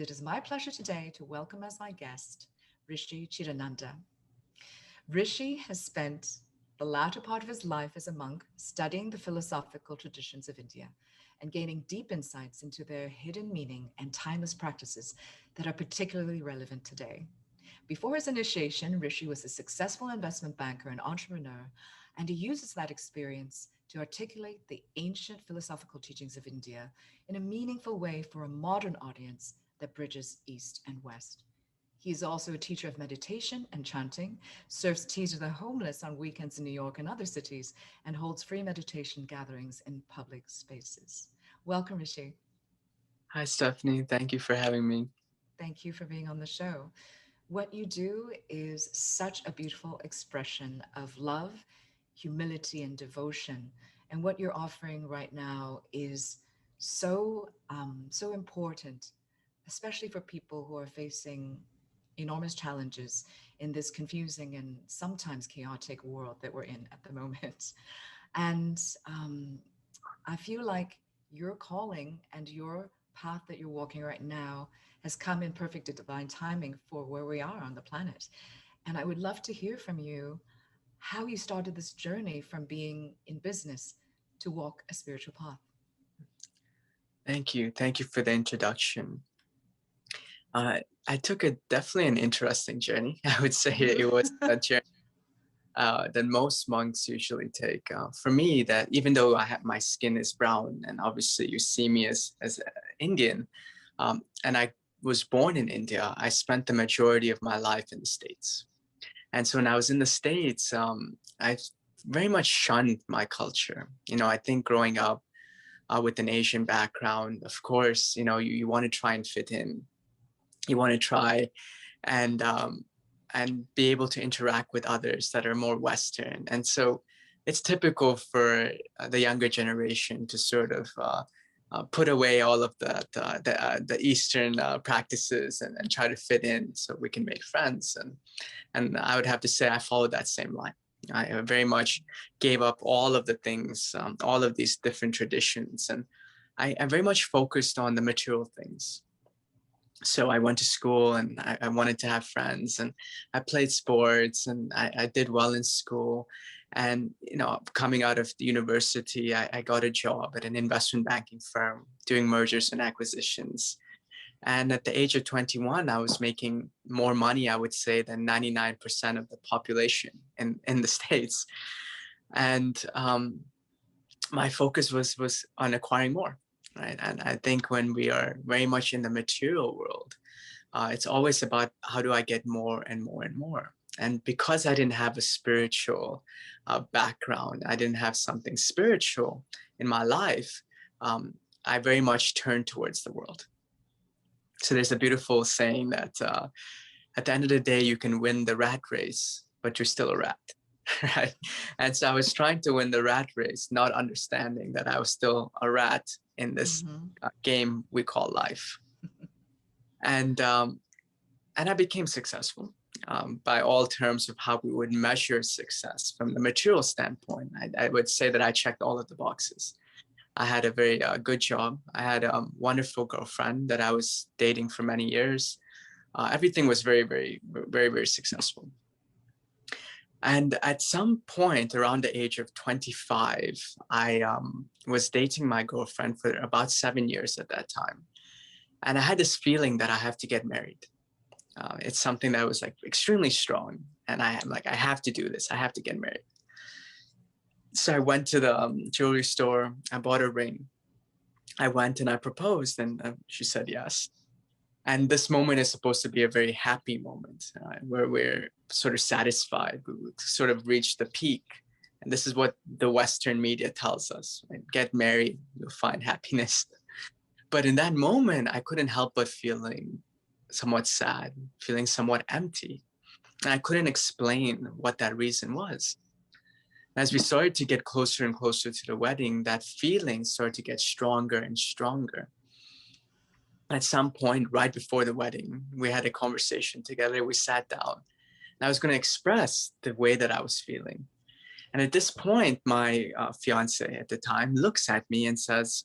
It is my pleasure today to welcome as my guest Rishi Chidananda. Rishi has spent the latter part of his life as a monk studying the philosophical traditions of India and gaining deep insights into their hidden meaning and timeless practices that are particularly relevant today. Before his initiation, Rishi was a successful investment banker and entrepreneur, and he uses that experience to articulate the ancient philosophical teachings of India in a meaningful way for a modern audience that bridges East and West. He is also a teacher of meditation and chanting, serves tea to the homeless on weekends in New York and other cities, and holds free meditation gatherings in public spaces. Welcome, Rishi. Hi, Stephanie. Thank you for having me. Thank you for being on the show. What you do is such a beautiful expression of love, humility, and devotion. And what you're offering right now is so important, especially for people who are facing enormous challenges in this confusing and sometimes chaotic world that we're in at the moment. And I feel like your calling and your path that you're walking right now has come in perfect divine timing for where we are on the planet. And I would love to hear from you how you started this journey from being in business to walk a spiritual path. Thank you. Thank you for the introduction. I took a definitely an interesting journey. I would say it was a journey that most monks usually take. For me, that even though my skin is brown, and obviously you see me as Indian, and I was born in India, I spent the majority of my life in the States. And so when I was in the States, I very much shunned my culture. I think growing up with an Asian background, of course, you want to try and fit in. You want to try and be able to interact with others that are more Western. And so it's typical for the younger generation to sort of put away all of the Eastern practices and try to fit in so we can make friends. And I would have to say I followed that same line. I very much gave up all of the things, all of these different traditions, and I very much focused on the material things. So I went to school and I wanted to have friends, and I played sports, and I did well in school. And coming out of the university, I got a job at an investment banking firm doing mergers and acquisitions. And at the age of 21, I was making more money, I would say, than 99% of the population in the States. And my focus was on acquiring more, right? And I think when we are very much in the material world, it's always about how do I get more and more and more. And because I didn't have a spiritual background, I didn't have something spiritual in my life, I very much turned towards the world. So there's a beautiful saying that at the end of the day, you can win the rat race, but you're still a rat, right? And so I was trying to win the rat race, not understanding that I was still a rat in this game we call life. And I became successful by all terms of how we would measure success from the material standpoint. I would say that I checked all of the boxes. I had a very good job. I had a wonderful girlfriend that I was dating for many years. Everything was very, very, very, very successful. And at some point around the age of 25, I was dating my girlfriend for about 7 years at that time. And I had this feeling that I have to get married. It's something that was like extremely strong. And I'm like, I have to do this. I have to get married. So I went to the jewelry store. I bought a ring. I went and I proposed, and she said yes. And this moment is supposed to be a very happy moment where we're sort of satisfied. We sort of reach the peak. And this is what the Western media tells us, right? Get married, you'll find happiness. But in that moment, I couldn't help but feeling somewhat sad, feeling somewhat empty. And I couldn't explain what that reason was. As we started to get closer and closer to the wedding, that feeling started to get stronger and stronger. At some point, right before the wedding, we had a conversation together. We sat down, and I was going to express the way that I was feeling. And at this point, my fiance at the time looks at me and says,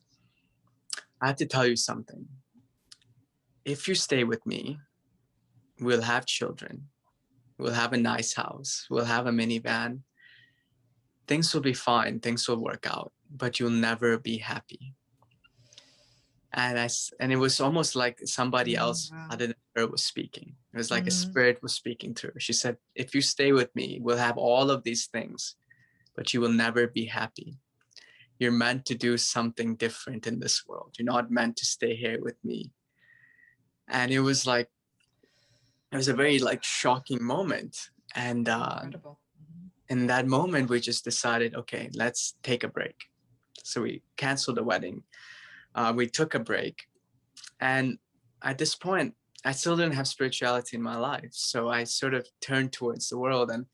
I have to tell you something. if you stay with me, we'll have children, we'll have a nice house, we'll have a minivan, things will be fine, things will work out, but you'll never be happy. And it was almost like somebody else Wow. other than her was speaking. It was like a Mhm. spirit was speaking through her. She said, if you stay with me, we'll have all of these things, but you will never be happy. You're meant to do something different in this world. You're not meant to stay here with me. And it was a very like shocking moment. And Incredible. in that moment, we just decided, okay, let's take a break. So we canceled the wedding. We took a break. And at this point, I still didn't have spirituality in my life. So I sort of turned towards the world, and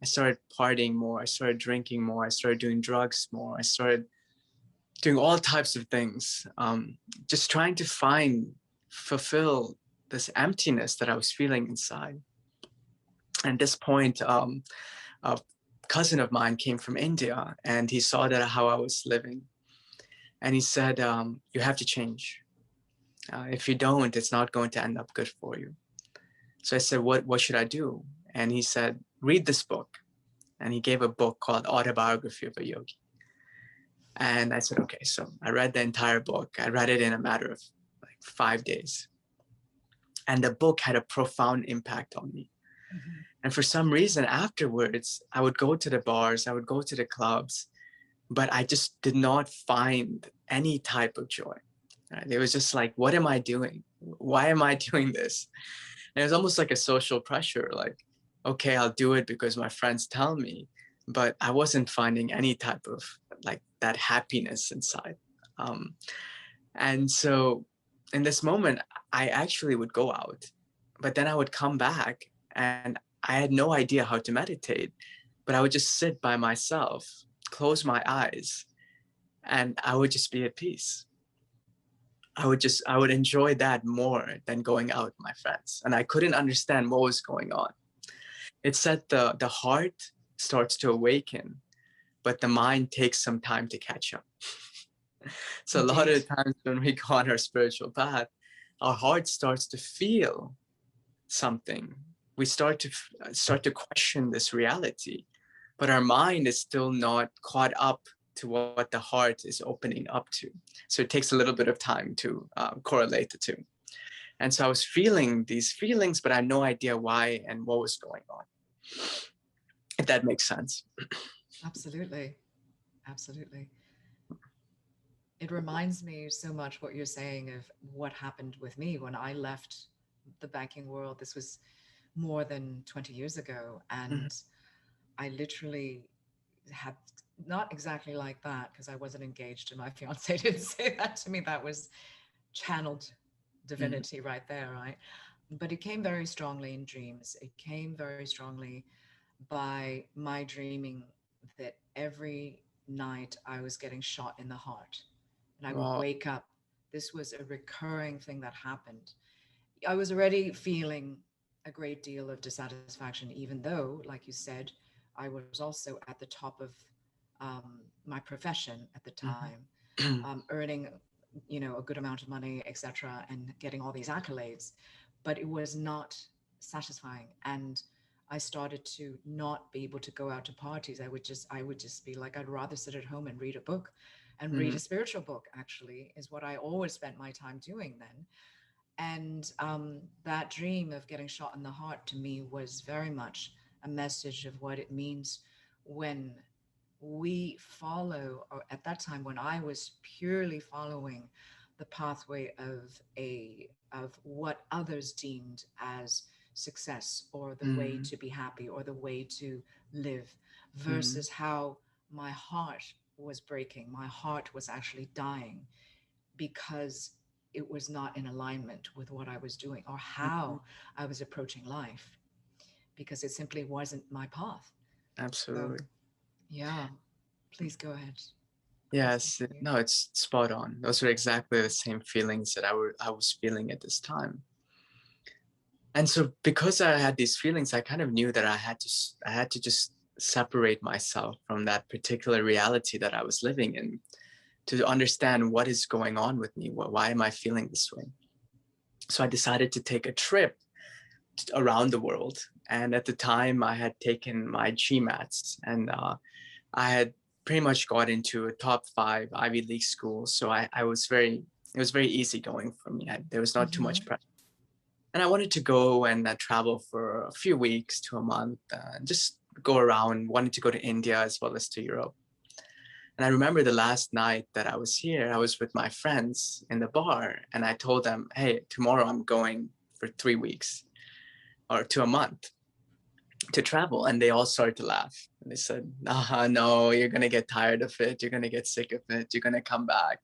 I started partying more. I started drinking more. I started doing drugs more. I started doing all types of things, just trying to fulfill this emptiness that I was feeling inside. And at this point, a cousin of mine came from India, and he saw that how I was living. And he said, you have to change. If you don't, it's not going to end up good for you. So I said, what should I do? And he said, read this book. And he gave a book called Autobiography of a Yogi. And I said, okay. So I read the entire book. I read it in a matter of like 5 days. And the book had a profound impact on me. Mm-hmm. And for some reason afterwards, I would go to the bars, I would go to the clubs, but I just did not find any type of joy. Right? It was just like, what am I doing? Why am I doing this? And it was almost like a social pressure, like, okay, I'll do it because my friends tell me, but I wasn't finding any type of like that happiness inside. And so in this moment, I actually would go out, but then I would come back and I had no idea how to meditate, but I would just sit by myself, close my eyes, and I would just be at peace. I would enjoy that more than going out with my friends. And I couldn't understand what was going on. It said the heart starts to awaken, but the mind takes some time to catch up. So a lot of times when we go on our spiritual path, our heart starts to feel something. We start to question this reality, but our mind is still not caught up to what the heart is opening up to. So it takes a little bit of time to correlate the two. And so I was feeling these feelings, but I had no idea why and what was going on. If that makes sense. Absolutely. Absolutely. It reminds me so much what you're saying of what happened with me when I left the banking world. This was more than 20 years ago. Mhm. And I literally had not exactly like that because I wasn't engaged and my fiance didn't say that to me. That was channeled Mhm. divinity right there, right? But it came very strongly in dreams. It came very strongly by my dreaming that every night I was getting shot in the heart and I would Wow. wake up. This was a recurring thing that happened. I was already feeling a great deal of dissatisfaction, even though, like you said, I was also at the top of my profession at the time, Mhm. earning, a good amount of money, etc., and getting all these accolades. But it was not satisfying, and I started to not be able to go out to parties. I would just be like, I'd rather sit at home and read a book, and read Mhm. a spiritual book. Actually, is what I always spent my time doing then. And that dream of getting shot in the heart to me was very much a message of what it means when we follow, or at that time when I was purely following the pathway of what others deemed as success or the way Mhm. to be happy or the way to live, Mhm. versus how my heart was breaking. My heart was actually dying because it was not in alignment with what I was doing or Mhm. how I was approaching life, because it simply wasn't my path. So, Absolutely. yeah, please go ahead. I'm listening Yes. to you. No, it's spot on. Those were exactly the same feelings that I was feeling at this time. And so because I had these feelings, I kind of knew that I had to just separate myself from that particular reality that I was living in to understand what is going on with me. Why am I feeling this way? So I decided to take a trip around the world. And at the time, I had taken my GMATs, and I had pretty much got into a top 5 Ivy League school. So I was it was very easy going for me. There was not too much pressure. And I wanted to go and travel for a few weeks to a month, just go around, wanted to go to India as well as to Europe. And I remember the last night that I was here, I was with my friends in the bar, and I told them, hey, tomorrow I'm going for 3 weeks or to a month to travel. And they all started to laugh. And they said, no, you're going to get tired of it. You're going to get sick of it. You're going to come back.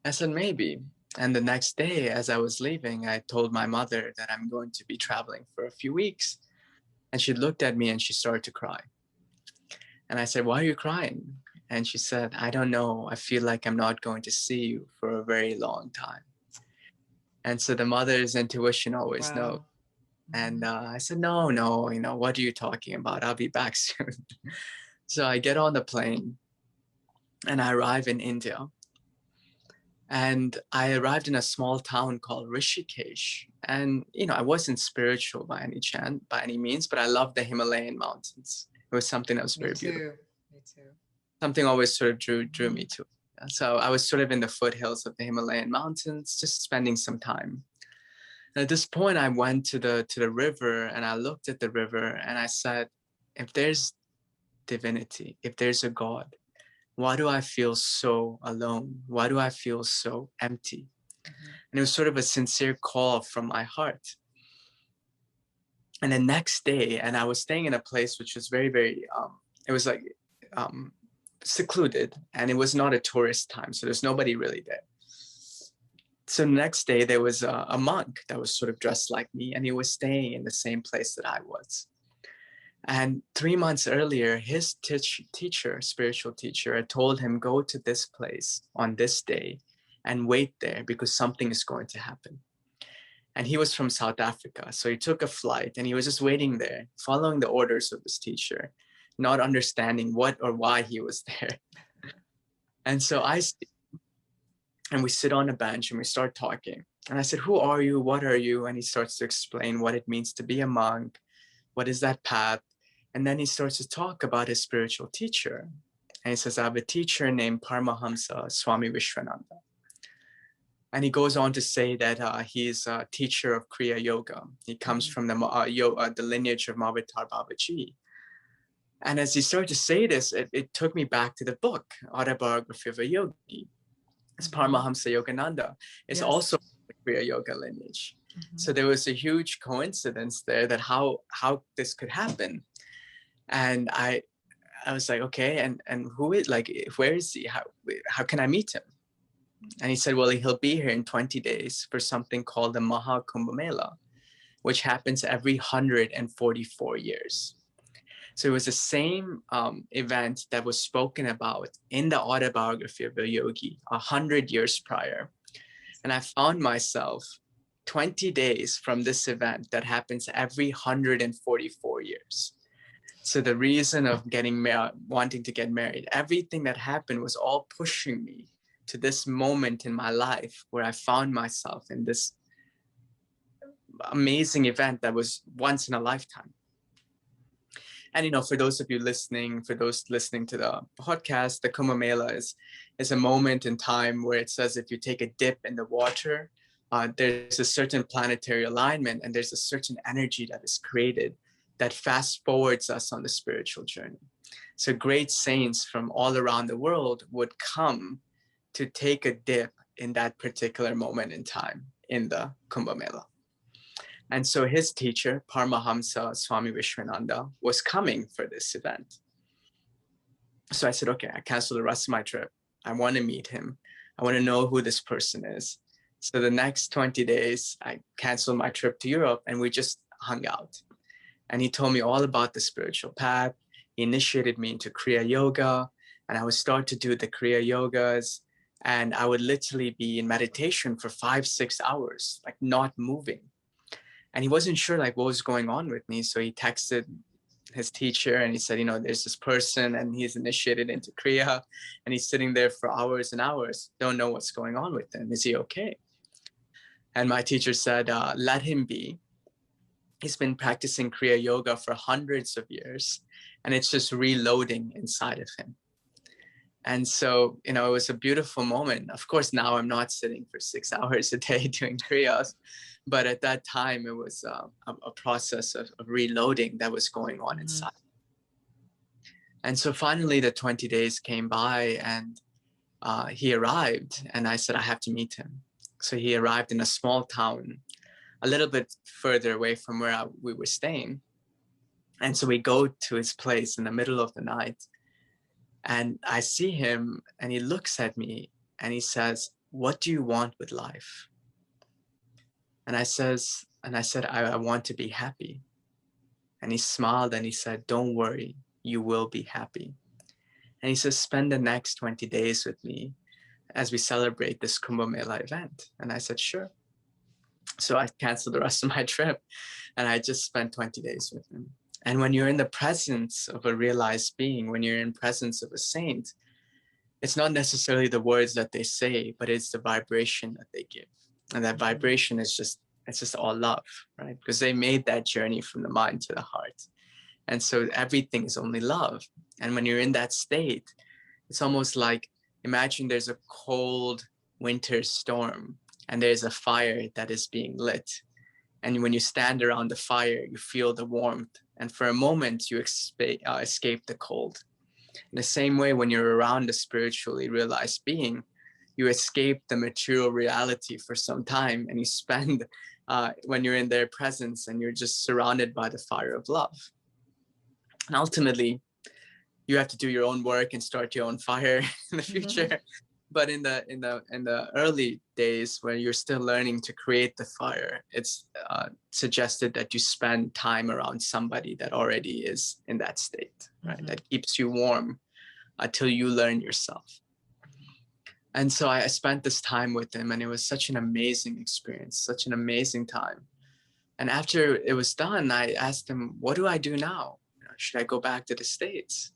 I said, maybe. And the next day, as I was leaving, I told my mother that I'm going to be traveling for a few weeks. And she looked at me and she started to cry. And I said, why are you crying? And she said, I don't know. I feel like I'm not going to see you for a very long time. And so the mother's intuition always knows. And I said, no, what are you talking about? I'll be back soon. So I get on the plane and I arrive in India. And I arrived in a small town called Rishikesh. And, I wasn't spiritual by any means, but I loved the Himalayan mountains. It was something that was very beautiful. Me too. Something always sort of drew me to it. So I was sort of in the foothills of the Himalayan mountains, just spending some time. And at this point, I went to the river and I looked at the river and I said, if there's divinity, if there's a God, why do I feel so alone? Why do I feel so empty? And it was sort of a sincere call from my heart. And the next day, and I was staying in a place which was very, very, it was like secluded, and it was not a tourist time. So there's nobody really there. So the next day, there was a monk that was sort of dressed like me, and he was staying in the same place that I was. And 3 months earlier, his teacher, spiritual teacher, had told him, go to this place on this day and wait there because something is going to happen. And he was from South Africa. So he took a flight and he was just waiting there, following the orders of his teacher, not understanding what or why he was there. And so we sit on a bench and we start talking. And I said, who are you? What are you? And he starts to explain what it means to be a monk. What is that path? And then he starts to talk about his spiritual teacher. And he says, I have a teacher named Paramahamsa Swami Vishwananda. And he goes on to say that he's a teacher of Kriya Yoga. He comes from the lineage of Mahavatar Babaji. And as he started to say this, it took me back to the book, Autobiography of a Yogi. It's Paramahamsa Yogananda. It's also the Kriya Yoga lineage. So there was a huge coincidence there that how this could happen. And I was like, okay, and who is, like, where is he? How can I meet him? And he said, well, he'll be here in 20 days for something called the Maha Kumbh Mela, which happens every 144 years. So it was the same event that was spoken about in the Autobiography of a Yogi 100 years prior. And I found myself 20 days from this event that happens every 144 years. So the reason of wanting to get married, everything that happened was all pushing me to this moment in my life where I found myself in this amazing event that was once in a lifetime. And, for those of you listening, for those listening to the podcast, the Kumbh Mela is a moment in time where it says if you take a dip in the water, there's a certain planetary alignment and there's a certain energy that is created that fast forwards us on the spiritual journey. So great saints from all around the world would come to take a dip in that particular moment in time in the Kumbh Mela. And so his teacher, Paramahamsa Swami Vishwananda, was coming for this event. So I said, okay, I canceled the rest of my trip. I want to meet him. I want to know who this person is. So the next 20 days, I canceled my trip to Europe and we just hung out. And he told me all about the spiritual path. He initiated me into Kriya Yoga, and I would start to do the Kriya Yogas. And I would literally be in meditation for 5-6 hours, like not moving. And he wasn't sure like what was going on with me. So he texted his teacher and he said, there's this person and he's initiated into Kriya and he's sitting there for hours and hours. Don't know what's going on with him. Is he okay? And my teacher said, let him be. He's been practicing Kriya Yoga for hundreds of years, and it's just reloading inside of him. And so, it was a beautiful moment. Of course, now I'm not sitting for 6 hours a day doing Kriyas, but at that time, it was a process of reloading that was going on inside. And so finally, the 20 days came by, and he arrived, and I said, I have to meet him. So he arrived in a small town, a little bit further away from where we were staying. And so we go to his place in the middle of the night, and I see him, and he looks at me, and he says, what do you want with life? And I said, I want to be happy. And he smiled, and he said, don't worry, you will be happy. And he says, spend the next 20 days with me as we celebrate this Kumbh Mela event. And I said, sure. So I canceled the rest of my trip, and I just spent 20 days with him. And when you're in the presence of a realized being, when you're in presence of a saint, it's not necessarily the words that they say, but it's the vibration that they give. And that vibration is it's just all love, right? Because they made that journey from the mind to the heart. And so everything is only love. And when you're in that state, it's almost like, imagine there's a cold winter storm, and there's a fire that is being lit. And when you stand around the fire, you feel the warmth. And for a moment, you escape the cold. In the same way, when you're around a spiritually realized being, you escape the material reality for some time, and you spend, when you're in their presence, and you're just surrounded by the fire of love. And ultimately, you have to do your own work and start your own fire in the future. But in the early days, when you're still learning to create the fire, it's suggested that you spend time around somebody that already is in that state, right? That keeps you warm until you learn yourself. And so I spent this time with him, and it was such an amazing experience, such an amazing time. And after it was done, I asked him, what do I do now? Should I go back to the States?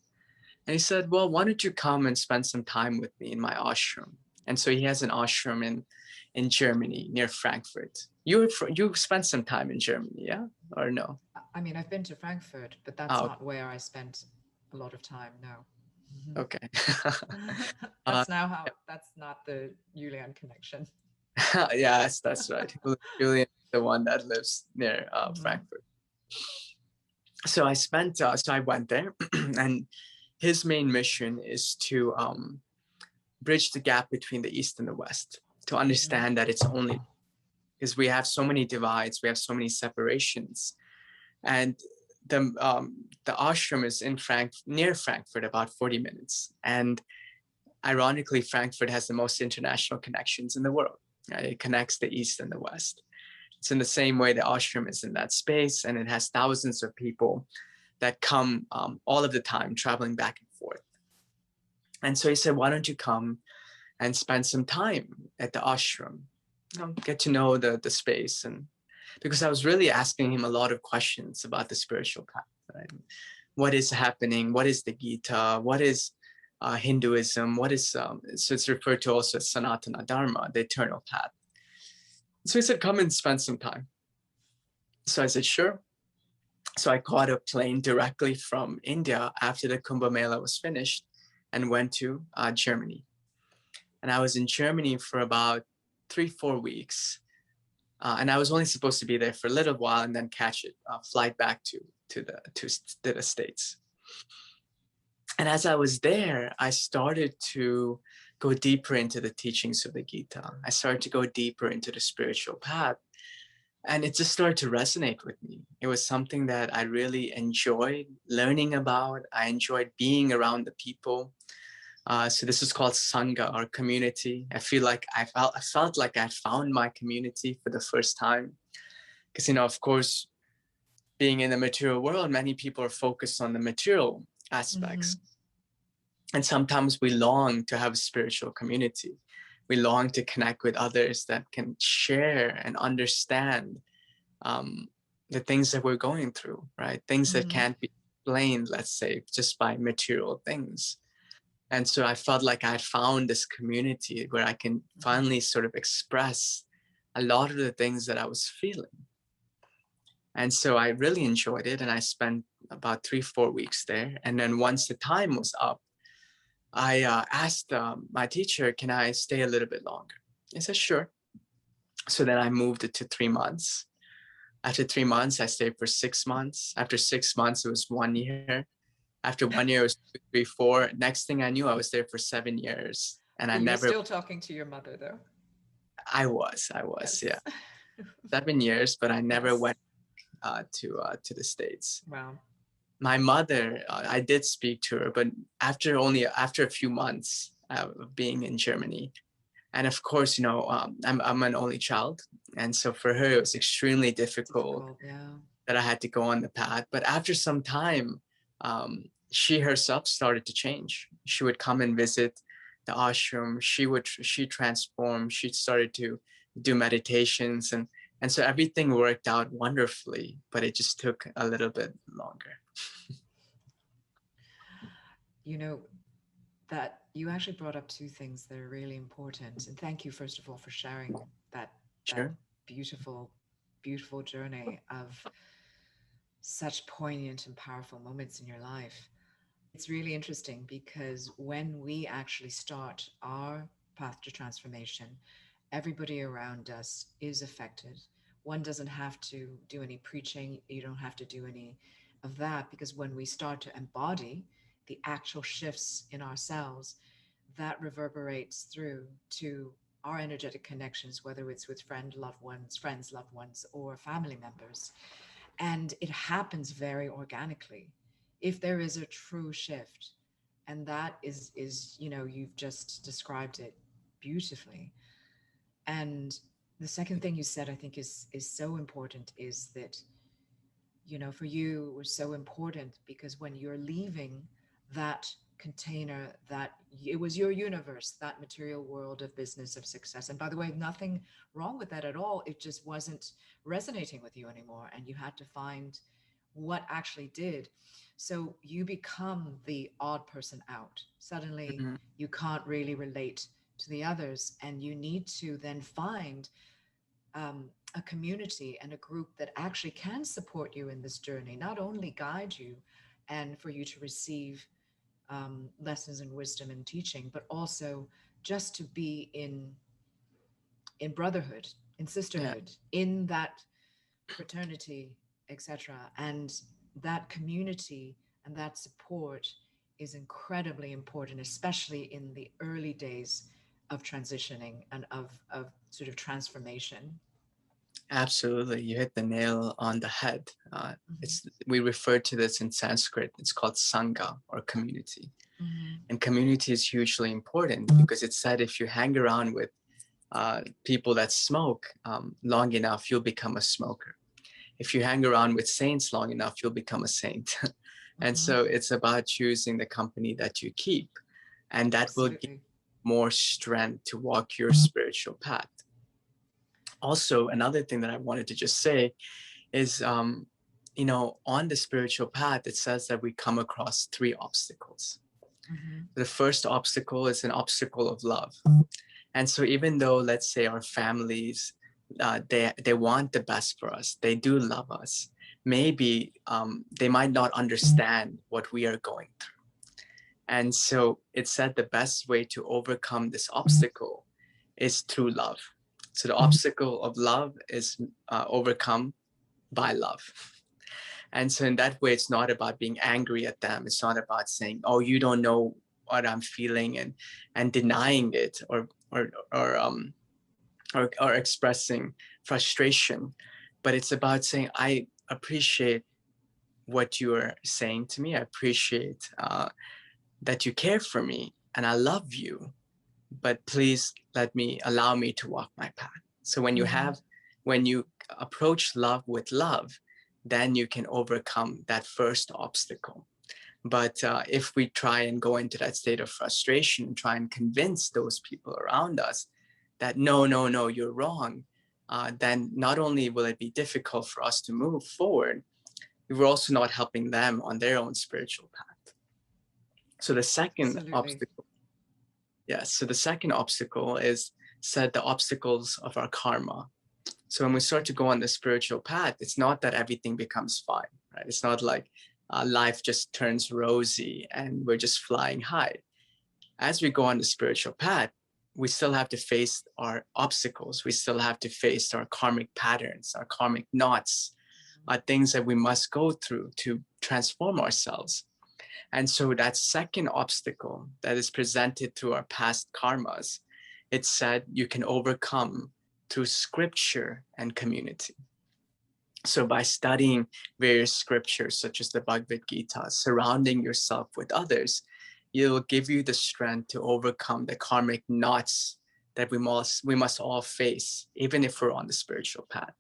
And he said, well, why don't you come and spend some time with me in my ashram? And so he has an ashram in Germany, near Frankfurt. You spent some time in Germany, yeah? Or no? I mean, I've been to Frankfurt, but that's not where I spent a lot of time, no. Okay. That's not the Yulian connection. Yeah, that's right. Julian is the one that lives near Frankfurt. So I went there, and his main mission is to bridge the gap between the East and the West, to understand that it's only because we have so many divides, we have so many separations. And the ashram is near Frankfurt, about 40 minutes. And ironically, Frankfurt has the most international connections in the world. Right? It connects the East and the West. It's in the same way the ashram is in that space, and it has thousands of people that come all of the time, traveling back and forth. And so he said, why don't you come and spend some time at the ashram, get to know the space. And because I was really asking him a lot of questions about the spiritual path, right? What is happening? What is the Gita? What is Hinduism? What is, so it's referred to also as Sanatana Dharma, the eternal path. So he said, come and spend some time. So I said, sure. So I caught a plane directly from India after the Kumbh Mela was finished and went to Germany. And I was in Germany for about 3-4 weeks. And I was only supposed to be there for a little while and then catch a flight back to the States. And as I was there, I started to go deeper into the teachings of the Gita. I started to go deeper into the spiritual path. And it just started to resonate with me. It was something that I really enjoyed learning about. I enjoyed being around the people. So this is called Sangha, or community. I feel like I felt like I found my community for the first time. Because, of course, being in the material world, many people are focused on the material aspects. And sometimes we long to have a spiritual community. We long to connect with others that can share and understand the things that we're going through, right? Things that can't be explained, let's say, just by material things. And so I felt like I had found this community where I can finally sort of express a lot of the things that I was feeling. And so I really enjoyed it. And I spent about 3, 4 weeks there. And then once the time was up, I asked my teacher, can I stay a little bit longer? He said, sure. So then I moved it to 3 months. After 3 months, I stayed for 6 months. After 6 months, it was 1 year. After 1 year, it was 2, 3, 4. Next thing I knew, I was there for 7 years. And I You're never, still talking to your mother, though. I was, yeah, Yes. 7 years, but I never Yes. went to the States. Wow. My mother, I did speak to her, but after a few months of being in Germany. And of course, I'm an only child. And so for her, it was extremely difficult Difficult, yeah. that I had to go on the path. But after some time, she herself started to change. She would come and visit the ashram. She transformed. She started to do meditations, and so everything worked out wonderfully. But it just took a little bit longer. You know, that you actually brought up two things that are really important. And thank you, first of all, for sharing that Sure. beautiful, beautiful journey of such poignant and powerful moments in your life. It's really interesting because when we actually start our path to transformation, everybody around us is affected. One doesn't have to do any preaching, you don't have to do any of that, because when we start to embody the actual shifts in ourselves, that reverberates through to our energetic connections, whether it's with friends, loved ones, or family members. And it happens very organically if there is a true shift. And that is you've just described it beautifully. And the second thing you said, I think, is so important, is that, for you it was so important because when you're leaving that container, that it was your universe, that material world of business, of success. And by the way, nothing wrong with that at all. It just wasn't resonating with you anymore. And you had to find what actually did. So you become the odd person out. Suddenly Mhm. you can't really relate to the others. And you need to then find a community and a group that actually can support you in this journey, not only guide you and for you to receive lessons and wisdom and teaching, but also just to be in brotherhood, in Yeah, sisterhood, in that fraternity, etc. And that community and that support is incredibly important, especially in the early days of transitioning and of sort of transformation. absolutely. You hit the nail on the head. Mhm. We refer to this in Sanskrit. It's called sangha, or community. Mhm. And community is hugely important because it's said if you hang around with people that smoke long enough, you'll become a smoker. If you hang around with saints long enough, you'll become a saint. And Mhm. so it's about choosing the company that you keep, and that will give Absolutely. more strength to walk your spiritual path. Also, another thing that I wanted to just say is, on the spiritual path, it says that we come across 3 obstacles. Mhm. The first obstacle is an obstacle of love. And so even though, let's say, our families, they want the best for us, they do love us, maybe they might not understand what we are going through. And so it's said the best way to overcome this obstacle is through love. So the obstacle of love is overcome by love. And so in that way, it's not about being angry at them. It's not about saying, "Oh, you don't know what I'm feeling," and denying it, or expressing frustration. But it's about saying, "I appreciate what you are saying to me. I appreciate that you care for me, and I love you. But please allow me to walk my path." So Mhm. when you approach love with love, then you can overcome that first obstacle. But if we try and go into that state of frustration and try and convince those people around us that no, no, no, you're wrong, then not only will it be difficult for us to move forward, we're also not helping them on their own spiritual path. So the second Absolutely. obstacle, yes, so the second obstacle is said the obstacles of our karma. So when we start to go on the spiritual path, it's not that everything becomes fine, right? It's not like life just turns rosy and we're just flying high. As we go on the spiritual path, we still have to face our obstacles. We still have to face our karmic patterns, our karmic knots, things that we must go through to transform ourselves. And so that second obstacle that is presented through our past karmas, it's said you can overcome through scripture and community. So by studying various scriptures, such as the Bhagavad Gita, surrounding yourself with others, it will give you the strength to overcome the karmic knots that we must all face, even if we're on the spiritual path.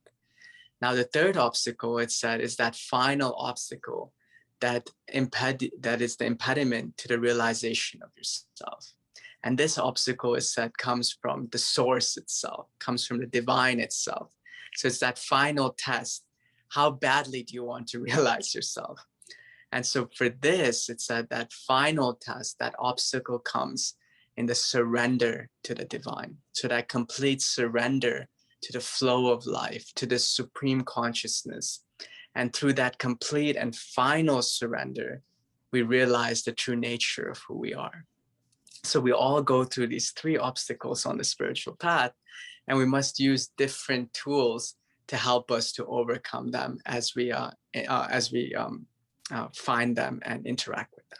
Now, the third obstacle, it said, is that final obstacle that is the impediment to the realization of yourself. And this obstacle is said comes from the source itself, comes from the divine itself. So it's that final test. How badly do you want to realize yourself? And so for this, it said that final test, that obstacle comes in the surrender to the divine. So that complete surrender to the flow of life, to the supreme consciousness. And through that complete and final surrender, we realize the true nature of who we are. So we all go through these three obstacles on the spiritual path, and we must use different tools to help us to overcome them as we find them and interact with them.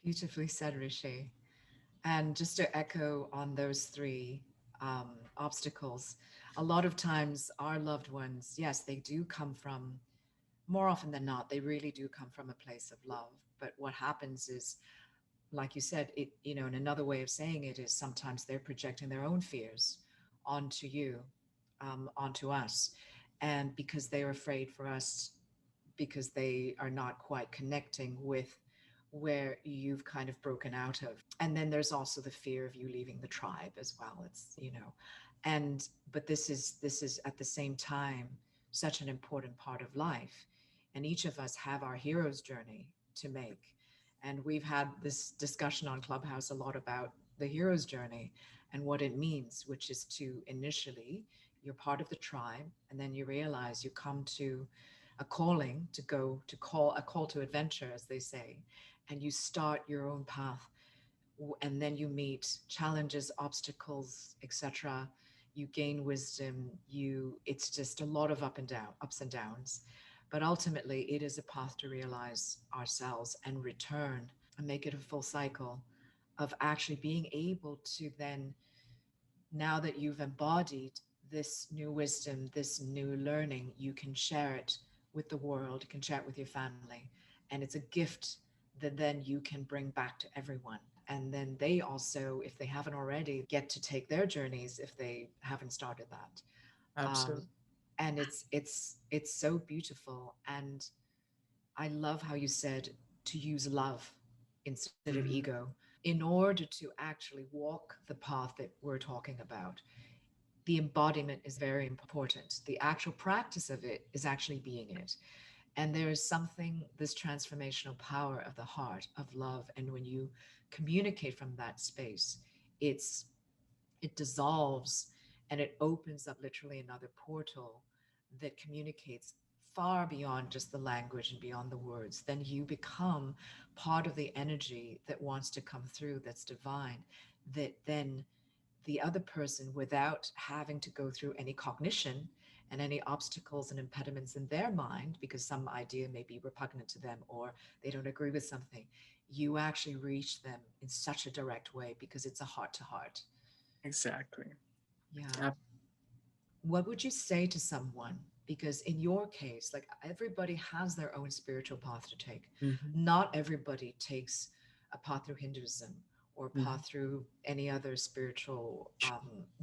Beautifully said, Rishi. And just to echo on those three obstacles, a lot of times our loved ones, yes, they do come from, more often than not, they really do come from a place of love. But what happens is, like you said, it, you know, and another way of saying it is sometimes they're projecting their own fears onto you, onto us. And because they're afraid for us, because they are not quite connecting with where you've kind of broken out of. And then there's also the fear of you leaving the tribe as well. It's, you know, and but this is at the same time such an important part of life. And each of us have our hero's journey to make. And we've had this discussion on Clubhouse a lot about the hero's journey and what it means, which is to initially you're part of the tribe, and then you realize you come to a calling to go to call a call to adventure, as they say, and you start your own path, and then you meet challenges, obstacles, etc. You gain wisdom. It's just a lot of ups and downs, but ultimately it is a path to realize ourselves and return and make it a full cycle of actually being able to then, now that you've embodied this new wisdom, this new learning, you can share it with the world, you can share it with your family. And it's a gift that then you can bring back to everyone. And then they also, if they haven't already, get to take their journeys if they haven't started that. Um, Absolutely. and it's so beautiful. And I love how you said to use love instead of Mm-hmm. ego in order to actually walk the path that we're talking about. The embodiment is very important. The actual practice of it is actually being it. And there is something, this transformational power of the heart, of love. And when you communicate from that space, it's it dissolves and it opens up literally another portal that communicates far beyond just the language and beyond the words. Then you become part of the energy that wants to come through, that's divine, that then the other person, without having to go through any cognition and any obstacles and impediments in their mind, because some idea may be repugnant to them or they don't agree with something, you actually reach them in such a direct way because it's a heart to heart. Exactly. Yeah. Ab- What would you say to someone? Because in your case, like everybody has their own spiritual path to take. mhm, Not everybody takes a path through Hinduism or a mhm. path through any other spiritual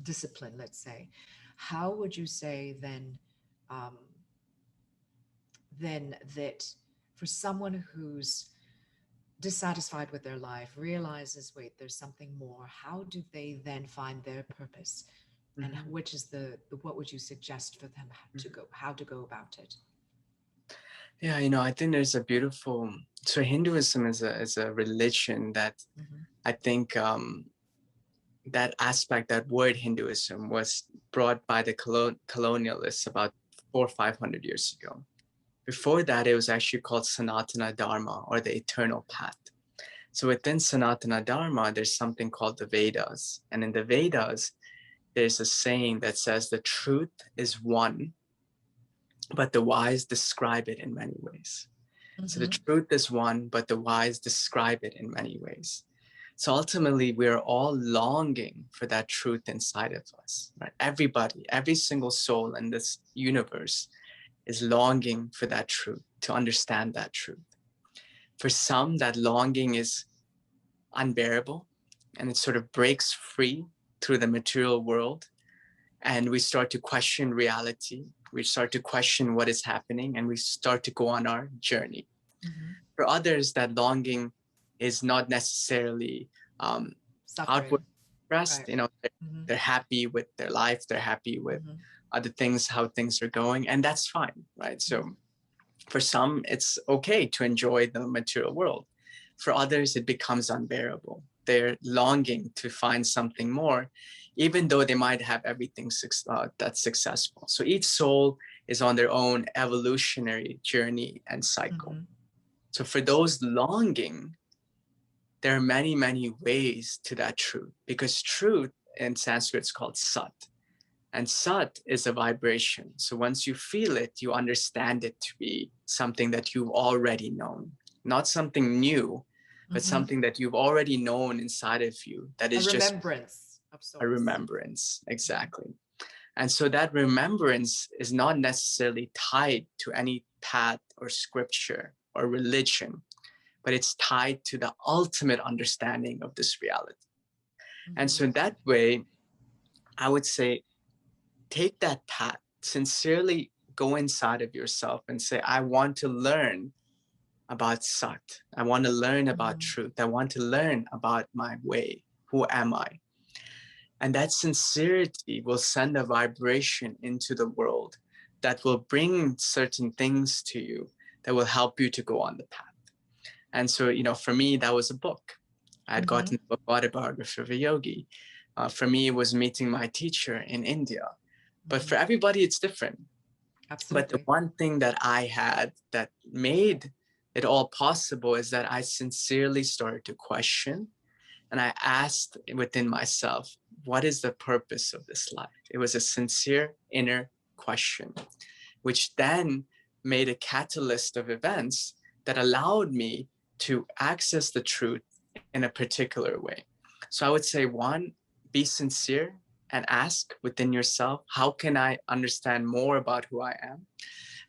discipline, let's say. How would you say um, then that for someone who's dissatisfied with their life, realizes, wait, there's something more, how do they then find their purpose? And Mhm, which is the what would you suggest for them to mhm. go, how to go about it? Yeah, I think there's a beautiful. So Hinduism is a religion that Hmm. I think that aspect, that word Hinduism, was brought by the colonialists about 400 or 500 years ago. Before that, it was actually called Sanatana Dharma, or the eternal path. So within Sanatana Dharma, there's something called the Vedas. And in the Vedas, there's a saying that says the truth is one, but the wise describe it in many ways. So the truth is one, but the wise describe it in many ways. So ultimately, we're all longing for that truth inside of us, right? Everybody, every single soul in this universe is longing for that truth, to understand that truth. For some, that longing is unbearable, and it sort of breaks free through the material world. And we start to question reality. We start to question what is happening, and we start to go on our journey. For others, that longing is not necessarily outward expressed. Right. You know, they're happy with their life, they're happy with other things, how things are going, and that's fine, right? So for some, it's okay to enjoy the material world. For others, it becomes unbearable. They're longing to find something more, even though they might have everything that's successful. So each soul is on their own evolutionary journey and cycle. So for those longing, there are many, many ways to that truth, because truth in Sanskrit is called Sat. And Sat is a vibration. So once you feel it, you understand it to be something that you've already known, not something new, but something that you've already known inside of you. That is a just remembrance of sorts. A remembrance, exactly. And so that remembrance is not necessarily tied to any path or scripture or religion, but it's tied to the ultimate understanding of this reality. And so in that way, I would say, take that path, sincerely go inside of yourself and say, I want to learn about Sat. I want to learn about truth. I want to learn about my way. Who am I? And that sincerity will send a vibration into the world that will bring certain things to you that will help you to go on the path. And so, you know, for me, that was a book. I had gotten the autobiography of a yogi. For me, it was meeting my teacher in India. But for everybody, it's different. Absolutely. But the one thing that I had that made it all possible is that I sincerely started to question. And I asked within myself, what is the purpose of this life? It was a sincere inner question, which then made a catalyst of events that allowed me to access the truth in a particular way. So I would say, one, be sincere and ask within yourself, how can I understand more about who I am?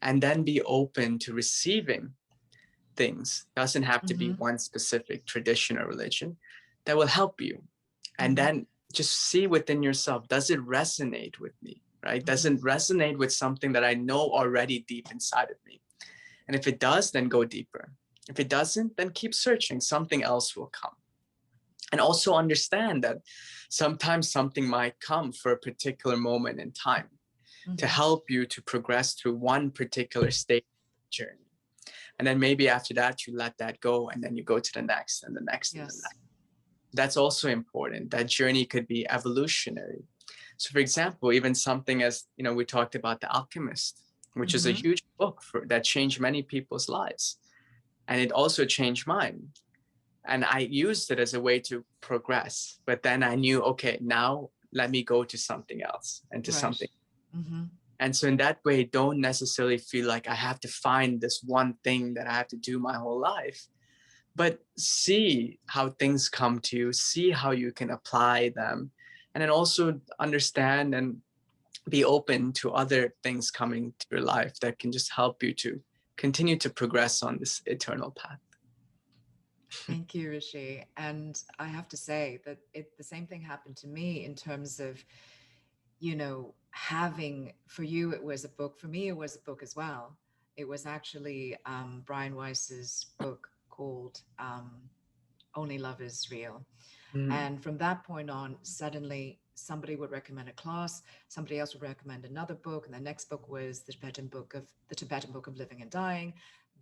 And then be open to receiving things. It doesn't have to be one specific tradition or religion that will help you. And then just see within yourself, does it resonate with me, right? Does it resonate with something that I know already deep inside of me? And if it does, then go deeper. If it doesn't, then keep searching. Something else will come. And also understand that sometimes something might come for a particular moment in time to help you to progress through one particular stage journey. And then maybe after that, you let that go, and then you go to the next and the next and the next. That's also important. That journey could be evolutionary. So for example, even something as, you know, we talked about The Alchemist, which is a huge book that changed many people's lives. And it also changed mine. And I used it as a way to progress. But then I knew, okay, now let me go to something else and to something. And so in that way, don't necessarily feel like I have to find this one thing that I have to do my whole life, but see how things come to you, see how you can apply them, and then also understand and be open to other things coming to your life that can just help you to continue to progress on this eternal path. Thank you, Rishi. And I have to say that the same thing happened to me in terms of, you know, having, for you, it was a book. For me, it was a book as well. It was actually Brian Weiss's book called Only Love is Real. And from that point on, suddenly somebody would recommend a class, somebody else would recommend another book, and the next book was the Tibetan Book of Living and Dying.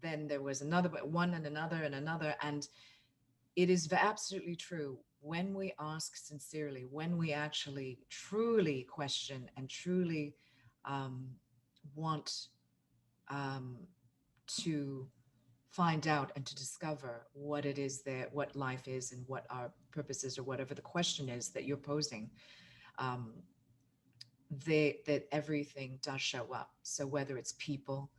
Then there was another one and another and another. And it is absolutely true. When we ask sincerely, when we actually truly question and truly um, want um, to find out and to discover what it is that what life is and what our purpose is, or whatever the question is that you're posing, um, that everything does show up. So whether it's people,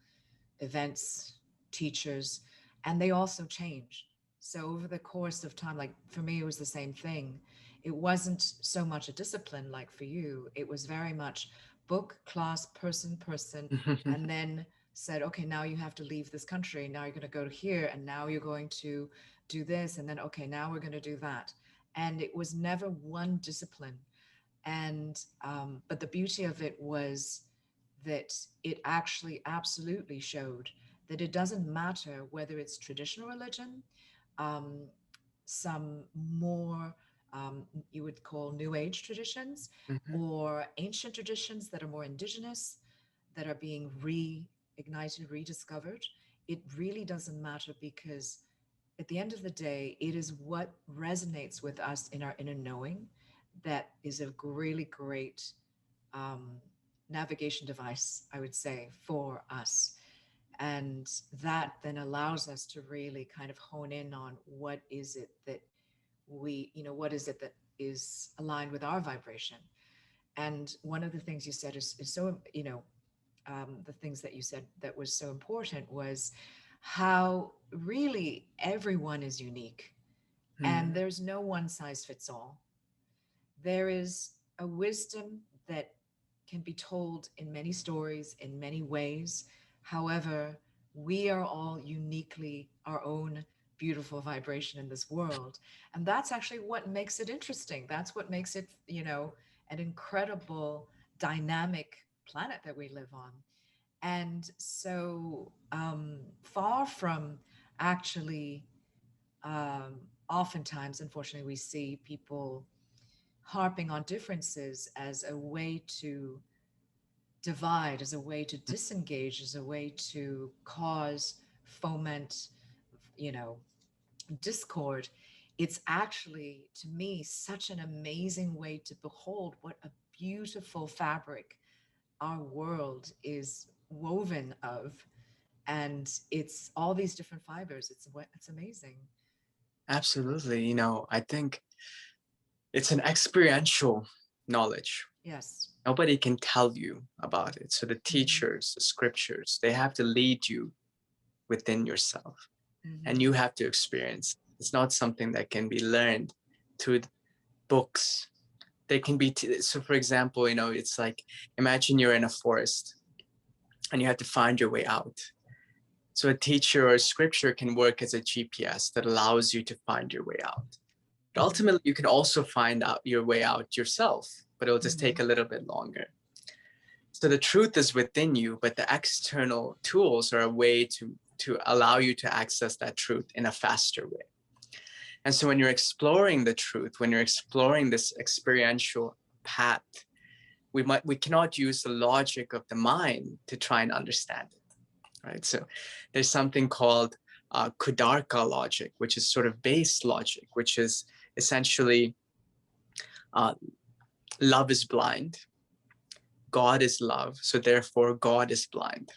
events, teachers, and they also change. So over the course of time, like for me, it was the same thing. It wasn't so much a discipline like for you. It was very much book, class, person, and then said, okay, now you have to leave this country. Now you're going to go to here, and now you're going to do this, and then okay, now we're going to do that. And it was never one discipline. And but the beauty of it was that it actually absolutely showed that it doesn't matter whether it's traditional religion, um, some more you would call New Age traditions, Mhm. or ancient traditions that are more indigenous, that are being reignited, rediscovered. It really doesn't matter, because at the end of the day, it is what resonates with us in our inner knowing that is a really great um, navigation device, I would say, for us. And that then allows us to really kind of hone in on what is it that what is it that is aligned with our vibration. And one of the things you said is so, the things that you said that was so important was how really everyone is unique, and Mhm. there's no one size fits all. There is a wisdom that can be told in many stories, in many ways. However, we are all uniquely our own beautiful vibration in this world. And that's actually what makes it interesting. That's what makes it, an incredible, dynamic planet that we live on. And so, far from actually, oftentimes, unfortunately, we see people harping on differences as a way to divide, as a way to disengage, as a way to cause, foment, you know, discord. It's actually, to me, such an amazing way to behold what a beautiful fabric our world is woven of. And it's all these different fibers. It's amazing. Absolutely. I think it's an experiential knowledge. Yes. Nobody can tell you about it. So the Mm-hmm. teachers, the scriptures, they have to lead you within yourself, and Mm-hmm. you have to experience. It's not something that can be learned through books. They can be, so for example, it's like, imagine you're in a forest and you have to find your way out. So a teacher or a scripture can work as a GPS that allows you to find your way out. But Mm-hmm. ultimately, you can also find out your way out yourself, but it'll just Mm-hmm. take a little bit longer. So the truth is within you, but the external tools are a way to allow you to access that truth in a faster way. And so when you're exploring the truth, when you're exploring this experiential path, we cannot use the logic of the mind to try and understand it, right? So there's something called Kudarka logic, which is sort of base logic, which is essentially uh, love is blind, God is love, so therefore God is blind.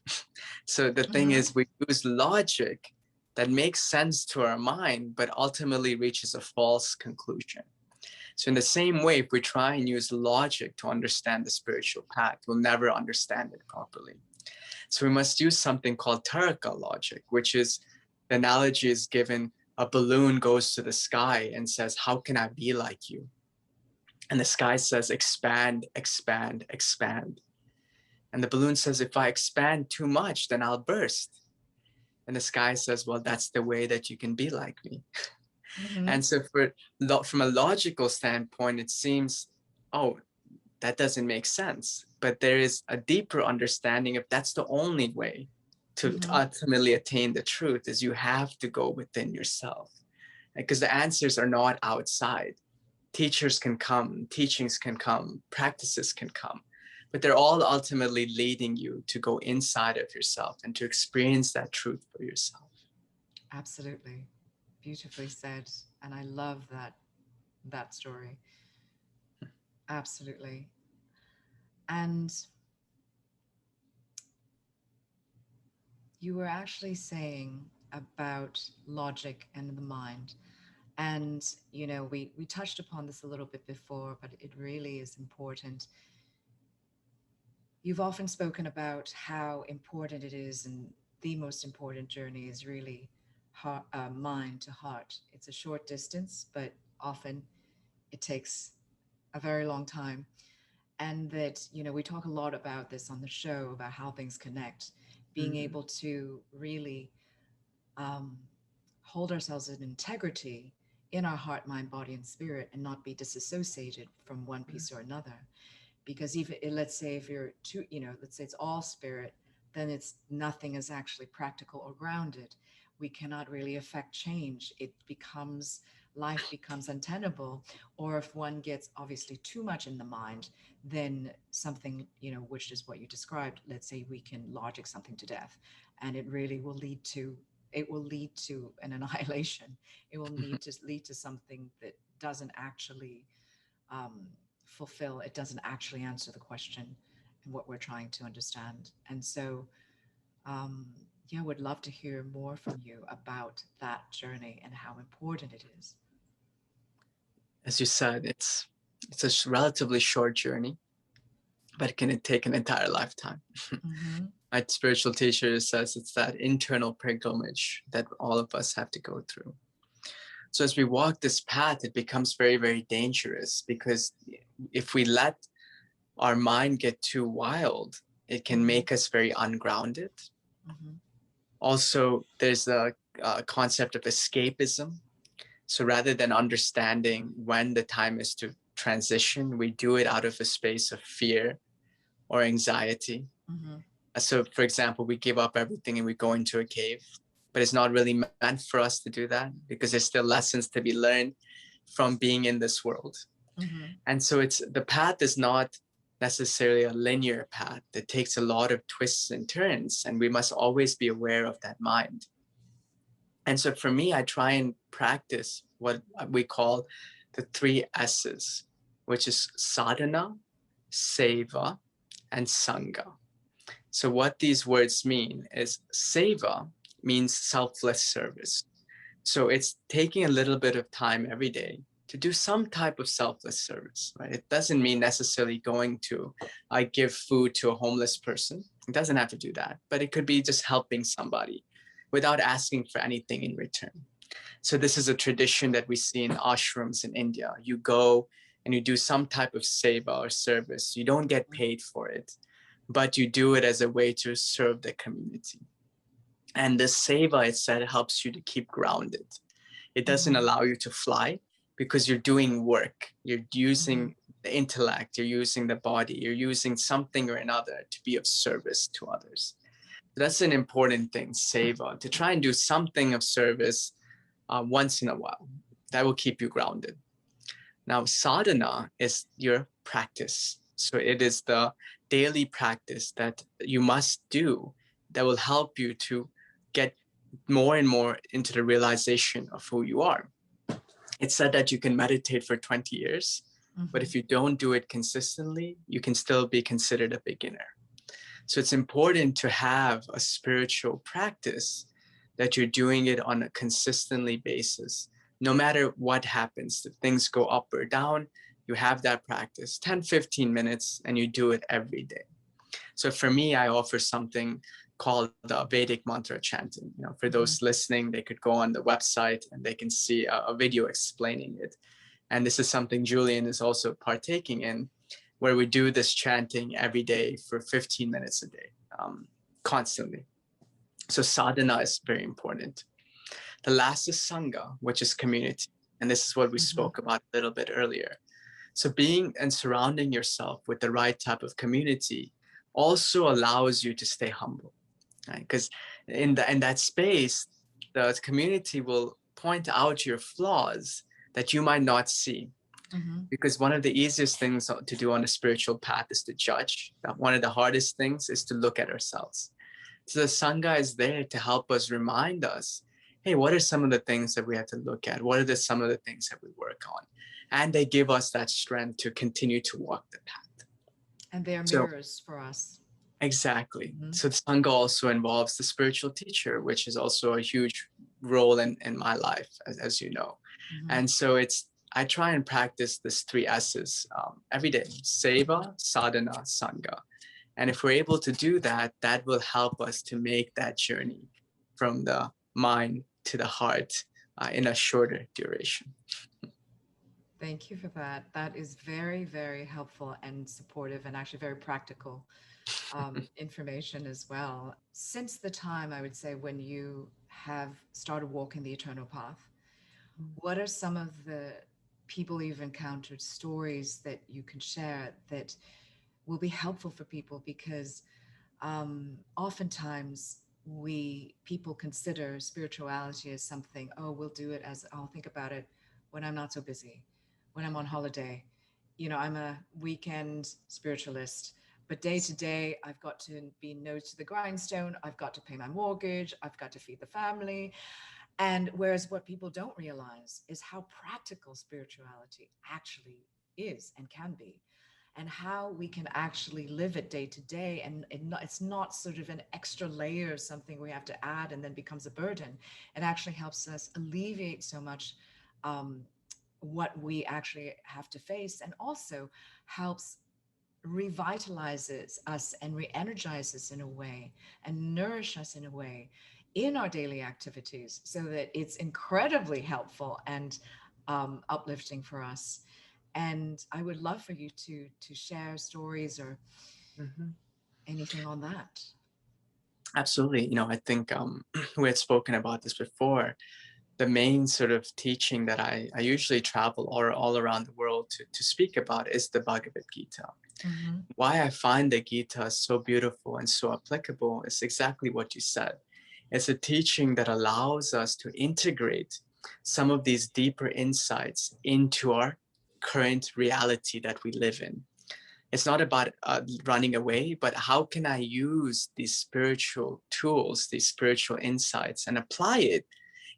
So the thing Mm-hmm. is, we use logic that makes sense to our mind, but ultimately reaches a false conclusion. So in the same way, if we try and use logic to understand the spiritual path, we'll never understand it properly. So we must use something called Taraka logic, which is, the analogy is given, a balloon goes to the sky and says, how can I be like you? And the sky says, expand, expand, expand. And the balloon says, if I expand too much, then I'll burst. And the sky says, well, that's the way that you can be like me. Mm-hmm. And so from a logical standpoint, it seems, oh, that doesn't make sense. But there is a deeper understanding of that's the only way to Mm-hmm. ultimately attain the truth, is you have to go within yourself. Because the answers are not outside. Teachers can come, teachings can come, practices can come, but they're all ultimately leading you to go inside of yourself and to experience that truth for yourself. Absolutely. Beautifully said. And I love that story. Absolutely. And you were actually saying about logic and the mind. And, we touched upon this a little bit before, but it really is important. You've often spoken about how important it is, and the most important journey is really mind to heart. It's a short distance, but often it takes a very long time. And that, we talk a lot about this on the show about how things connect, being Mhm. able to really um, hold ourselves in integrity in our heart, mind, body, and spirit, and not be disassociated from one piece or another. Because even let's say if you're too, let's say it's all spirit, then it's nothing is actually practical or grounded. We cannot really affect change. It becomes life becomes untenable. Or if one gets obviously too much in the mind, then something, which is what you described, let's say we can logic something to death, and it will lead to an annihilation. It will need to lead to something that doesn't actually um, fulfill, it doesn't actually answer the question and what we're trying to understand. And so, um, yeah, would love to hear more from you about that journey and how important it is. As you said, it's a relatively short journey, but it can take an entire lifetime. Mm-hmm. My spiritual teacher says it's that internal pilgrimage that all of us have to go through. So as we walk this path, it becomes very, very dangerous, because if we let our mind get too wild, it can Mm-hmm. make us very ungrounded. Mm-hmm. Also, there's a concept of escapism. So rather than understanding when the time is to transition, we do it out of a space of fear or anxiety. Mm-hmm. So, for example, we give up everything and we go into a cave, but it's not really meant for us to do that, because there's still lessons to be learned from being in this world. Mm-hmm. And so the path is not necessarily a linear path. It takes a lot of twists and turns, and we must always be aware of that mind. And so for me, I try and practice what we call the three S's, which is sadhana, seva, and sangha. So what these words mean is seva means selfless service. So it's taking a little bit of time every day to do some type of selfless service, right? It doesn't mean necessarily going to, I give food to a homeless person. It doesn't have to do that, but it could be just helping somebody without asking for anything in return. So this is a tradition that we see in ashrams in India. You go and you do some type of seva or service. You don't get paid for it, but you do it as a way to serve the community. And the seva, it said, helps you to keep grounded. It doesn't Mm-hmm. allow you to fly, because you're doing work. You're Mm-hmm. using the intellect, you're using the body, you're using something or another to be of service to others. That's an important thing, seva, to try and do something of service once in a while. That will keep you grounded. Now, sadhana is your practice. So it is the daily practice that you must do that will help you to get more and more into the realization of who you are. It's said that you can meditate for 20 years, but Mm-hmm. if you don't do it consistently, you can still be considered a beginner. So it's important to have a spiritual practice that you're doing it on a consistently basis. No matter what happens, if things go up or down, you have that practice 10, 15 minutes, and you do it every day. So for me, I offer something called the Vedic mantra chanting. For Mm-hmm. those listening, they could go on the website and they can see a video explaining it. And this is something Julian is also partaking in, where we do this chanting every day for 15 minutes a day, constantly. So sadhana is very important. The last is sangha, which is community. And this is what we Mm-hmm. spoke about a little bit earlier. So being and surrounding yourself with the right type of community also allows you to stay humble, right? Because in that space, the community will point out your flaws that you might not see. Mm-hmm. Because one of the easiest things to do on a spiritual path is to judge. One of the hardest things is to look at ourselves. So the Sangha is there to help us, remind us, hey, what are some of the things that we have to look at? What are some of the things that we work on? And they give us that strength to continue to walk the path. And they are So mirrors for us. exactly. Mhm. So the Sangha also involves the spiritual teacher, which is also a huge role in my life, as you know. Mhm. And so I try and practice this 3 S's every day: Seva, Sadhana, Sangha. And if we're able to do that, that will help us to make that journey from the mind to the heart in a shorter duration. Thank you for that. That is very, very helpful and supportive, and actually very practical information as well. Since the time, I would say, when you have started walking the eternal path, what are some of the people you've encountered, stories that you can share that will be helpful for people? Because oftentimes people consider spirituality as something, oh, we'll do it as, I'll think about it when I'm not so busy, when I'm on holiday. I'm a weekend spiritualist, but day to day, I've got to be nose to the grindstone. I've got to pay my mortgage. I've got to feed the family. And whereas what people don't realize is how practical spirituality actually is and can be, and how we can actually live it day to day. And it's not sort of an extra layer of something we have to add and then becomes a burden. It actually helps us alleviate so much what we actually have to face, and also helps revitalizes us and re-energizes in a way and nourish us in a way in our daily activities, so that it's incredibly helpful and uplifting for us. And I would love for you to share stories or Mhm. anything on that. Absolutely. I think we had spoken about this before. The main sort of teaching that I usually travel all around the world to speak about is the Bhagavad Gita. Mm-hmm. Why I find the Gita so beautiful and so applicable is exactly what you said. It's a teaching that allows us to integrate some of these deeper insights into our current reality that we live in. It's not about running away, but how can I use these spiritual tools, these spiritual insights, and apply it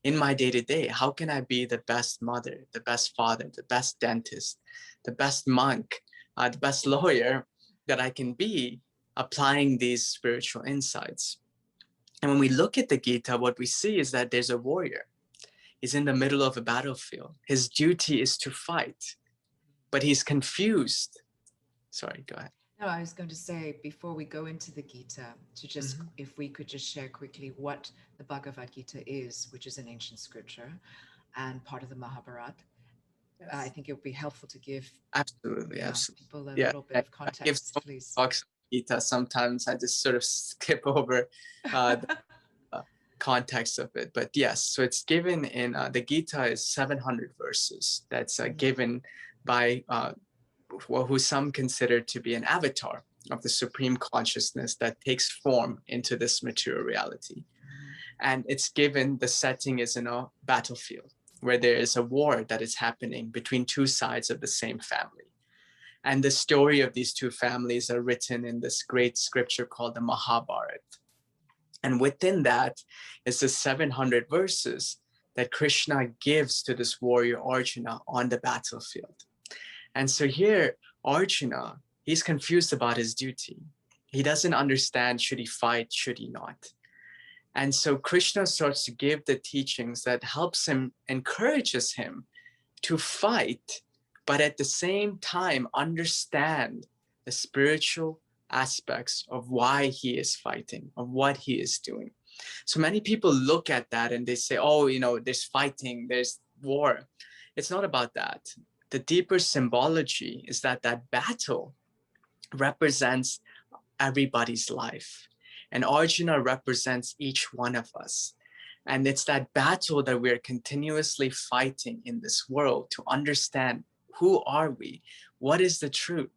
in my day to day? How can I be the best mother, the best father, the best dentist, the best monk, the best lawyer that I can be, applying these spiritual insights? And when we look at the Gita, what we see is that there's a warrior. He's in the middle of a battlefield. His duty is to fight, but he's confused. Sorry, go ahead. No, I was going to say, before we go into the Gita, to just, Mhm. if we could just share quickly what the Bhagavad Gita is, which is an ancient scripture and part of the Mahabharata. I Yes. think it would be helpful to give, Absolutely, yeah, absolutely. people a Yeah, little bit I of give context, so many please. talks on Gita. Sometimes I just sort of skip over the context of it. But yes, so it's given in the Gita is 700 verses. That's given by who some consider to be an avatar of the supreme consciousness that takes form into this material reality. And it's given, the setting is in a battlefield where there is a war that is happening between two sides of the same family. And the story of these two families are written in this great scripture called the Mahabharata. And within that is the 700 verses that Krishna gives to this warrior Arjuna on the battlefield. And so here, Arjuna, he's confused about his duty. He doesn't understand, should he fight, should he not? And so Krishna starts to give the teachings that helps him, encourages him to fight, but at the same time understand the spiritual aspects of why he is fighting, of what he is doing. So many people look at that and they say, oh, there's fighting, there's war. It's not about that. The deeper symbology is that battle represents everybody's life. And Arjuna represents each one of us. And it's that battle that we're continuously fighting in this world to understand, who are we? What is the truth?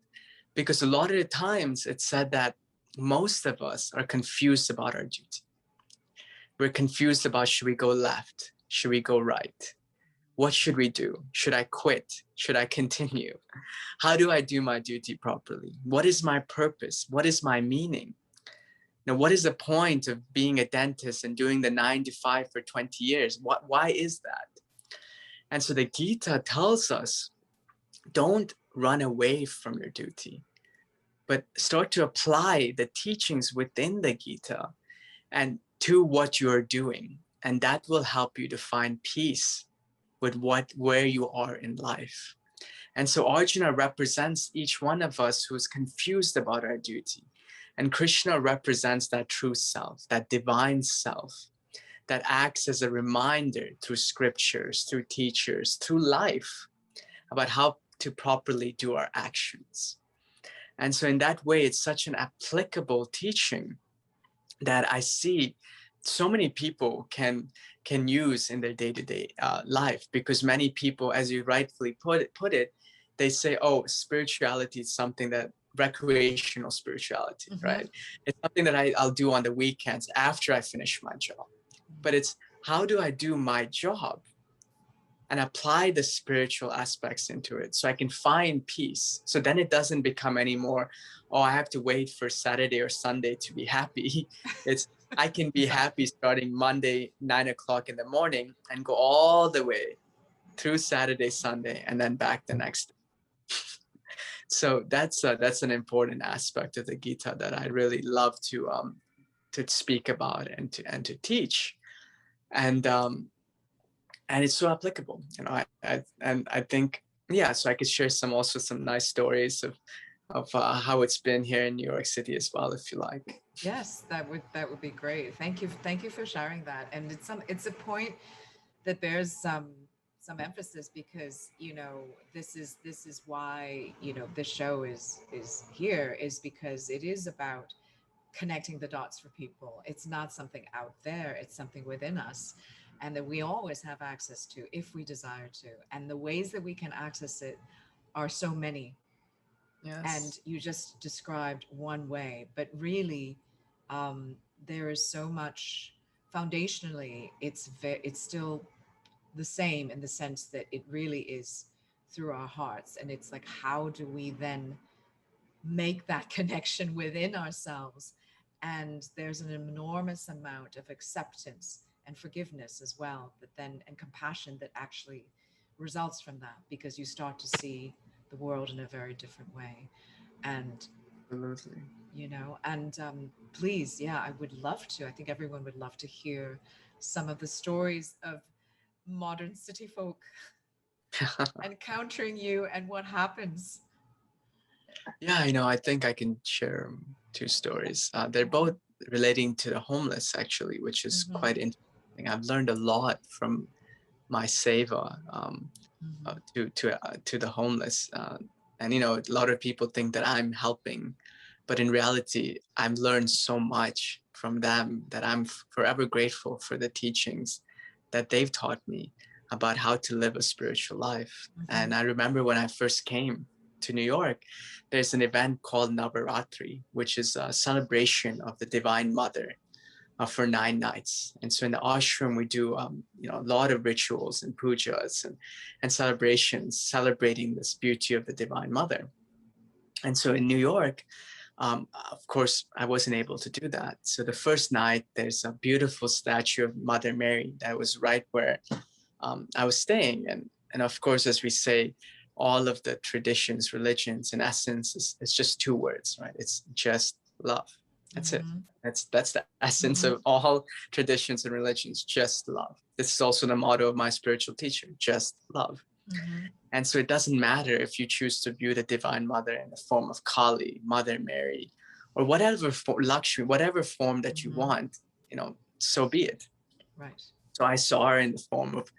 Because a lot of the times it's said that most of us are confused about our duty. We're confused about, should we go left? Should we go right? What should we do? Should I quit? Should I continue? How do I do my duty properly? What is my purpose? What is my meaning? Now, what is the point of being a dentist and doing the 9 to 5 for 20 years? Why is that? And so the Gita tells us, don't run away from your duty, but start to apply the teachings within the Gita and to what you're doing. And that will help you to find peace with where you are in life. And so Arjuna represents each one of us who's confused about our duty. And Krishna represents that true self, that divine self that acts as a reminder through scriptures, through teachers, through life about how to properly do our actions. And so in that way, it's such an applicable teaching that I see so many people can use in their day-to-day life, because many people, as you rightfully put it, they say, oh, spirituality is something that recreational spirituality, right? It's something that I'll do on the weekends after I finish my job. But it's, how do I do my job and apply the spiritual aspects into it so I can find peace? So then it doesn't become anymore, oh, I have to wait for Saturday or Sunday to be happy. It's, I can be happy starting Monday, 9 o'clock in the morning, and go all the way through Saturday, Sunday, and then back the next day. So that's an important aspect of the Gita that I really love to speak about and to teach. And it's so applicable, you know. I think, yeah, so I could share some nice stories of how it's been here in New York City as well, if you like. Yes, that would be great. Thank you for sharing that. And it's a point that bears some emphasis, because, you know, this is why, you know, this show is here, is because it is about connecting the dots for people. It's not something out there, it's something within us, and that we always have access to if we desire to. And the ways that we can access it are so many. Yes. And you just described one way, but really, there is so much. Foundationally, it's still the same, in the sense that it really is through our hearts. And it's like, how do we then make that connection within ourselves? And there's an enormous amount of acceptance and forgiveness as well, that then, and compassion, that actually results from that, because you start to see the world in a very different way. And Absolutely. you know, and please, yeah, I would love to. I think everyone would love to hear some of the stories of modern city folk encountering you and what happens. Yeah, you know, I think I can share 2 stories. They're both relating to the homeless, actually, which is quite interesting. I've learned a lot from my seva to the homeless. And, you know, a lot of people think that I'm helping, but in reality, I've learned so much from them that I'm forever grateful for the teachings that they've taught me about how to live a spiritual life. And I remember when I first came to New York, there's an event called Navaratri, which is a celebration of the Divine Mother for 9 nights. And so in the ashram, we do you know, a lot of rituals and pujas and celebrations celebrating this beauty of the Divine Mother. And so in New York, of course, I wasn't able to do that. So the first night, there's a beautiful statue of Mother Mary that was right where I was staying. And of course, as we say, all of the traditions, religions, in essence, it's just 2 words, right? It's just love. That's it. That's the essence of all traditions and religions, just love. This is also the motto of my spiritual teacher, just love. And so it doesn't matter if you choose to view the Divine Mother in the form of Kali, Mother Mary, or whatever Lakshmi, whatever form that you want, you know, so be it. Right. So I saw her in the form of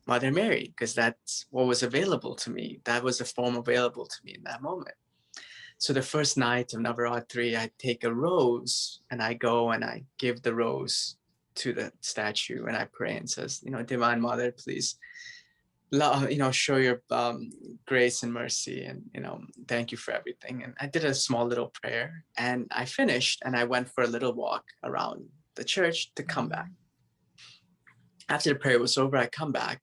Mother Mary, because that's what was available to me. That was the form available to me in that moment. So the first night of Navaratri, I take a rose and I go and I give the rose to the statue and I pray and says, you know, Divine Mother, please, you know, show your grace and mercy, and, you know, thank you for everything. And I did a small little prayer and I finished and I went for a little walk around the church to come back. After the prayer was over, I come back.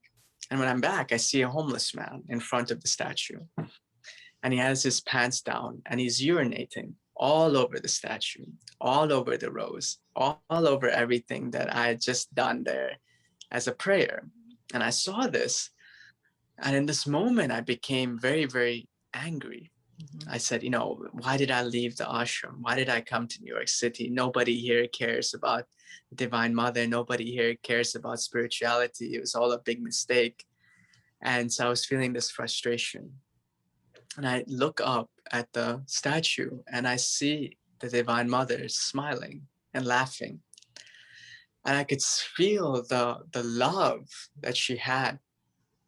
And when I'm back, I see a homeless man in front of the statue. And he has his pants down and he's urinating all over the statue, all over the rose, all over everything that I had just done there as a prayer. And I saw this, and in this moment, I became very, very angry. I said, why did I leave the ashram? Why did I come to New York City? Nobody here cares about the Divine Mother. Nobody here cares about spirituality. It was all a big mistake. And so I was feeling this frustration. And I look up at the statue and I see the Divine Mother smiling and laughing. And I could feel the love that she had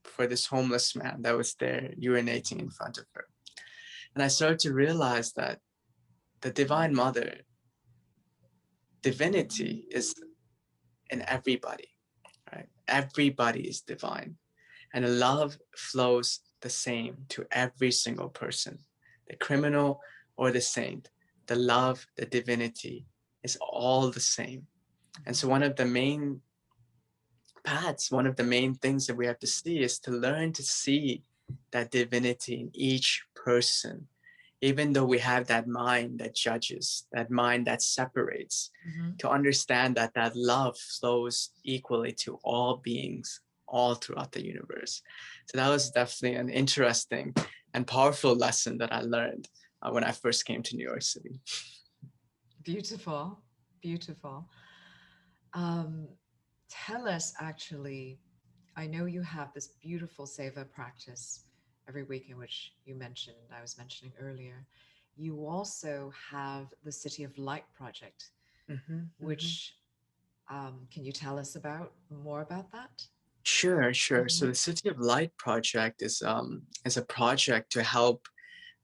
for this homeless man that was there urinating in front of her. And I started to realize that the Divine Mother, divinity is in everybody, right? Everybody is divine. And love flows the same to every single person, the criminal or the saint. The love, the divinity is all the same. And so one of the main paths, one of the main things that we have to see is to learn to see that divinity in each person, even though we have that mind that judges, that mind that separates, to understand that that love flows equally to all beings all throughout the universe. So that was definitely an interesting and powerful lesson that I learned when I first came to New York City. Beautiful, beautiful. Tell us, actually, I know you have this beautiful seva practice every week, in which I was mentioning earlier. You also have the City of Light project, which can you tell us more about that? Sure. So the City of Light project is a project to help